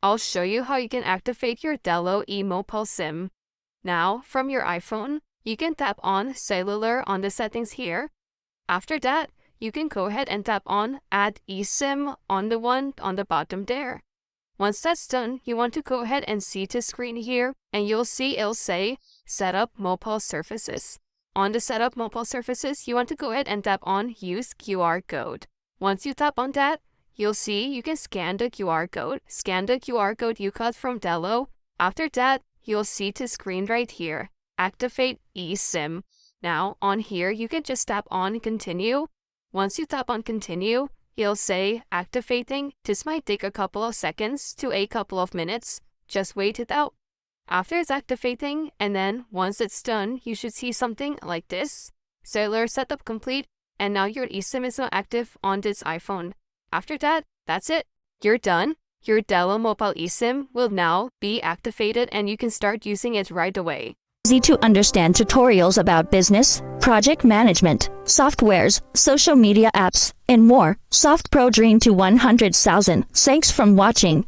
I'll show you how you can activate your Tello eMobile SIM. Now, from your iPhone, you can tap on Cellular on the settings here. After that, you can go ahead and tap on Add eSIM on the one on the bottom there. Once that's done, you want to go ahead and see the screen here, and you'll see it'll say Set up Mobile Services. On the Set up Mobile Services, you want to go ahead and tap on Use QR Code. Once you tap on that, you'll see you can scan the QR code. Scan the QR code you got from Tello. After that, you'll see the screen right here. Activate eSIM. Now, on here, you can just tap on Continue. Once you tap on Continue, it'll say Activating. This might take a couple of seconds to a couple of minutes. Just wait it out. After it's activating, and then once it's done, you should see something like this. Cellular setup complete, and now your eSIM is now active on this iPhone. After that, that's it. You're done. Your Tello mobile eSIM will now be activated and you can start using it right away. Easy to understand tutorials about business, project management, softwares, social media apps, and more. Softpro dream to 100,000. Thanks for watching.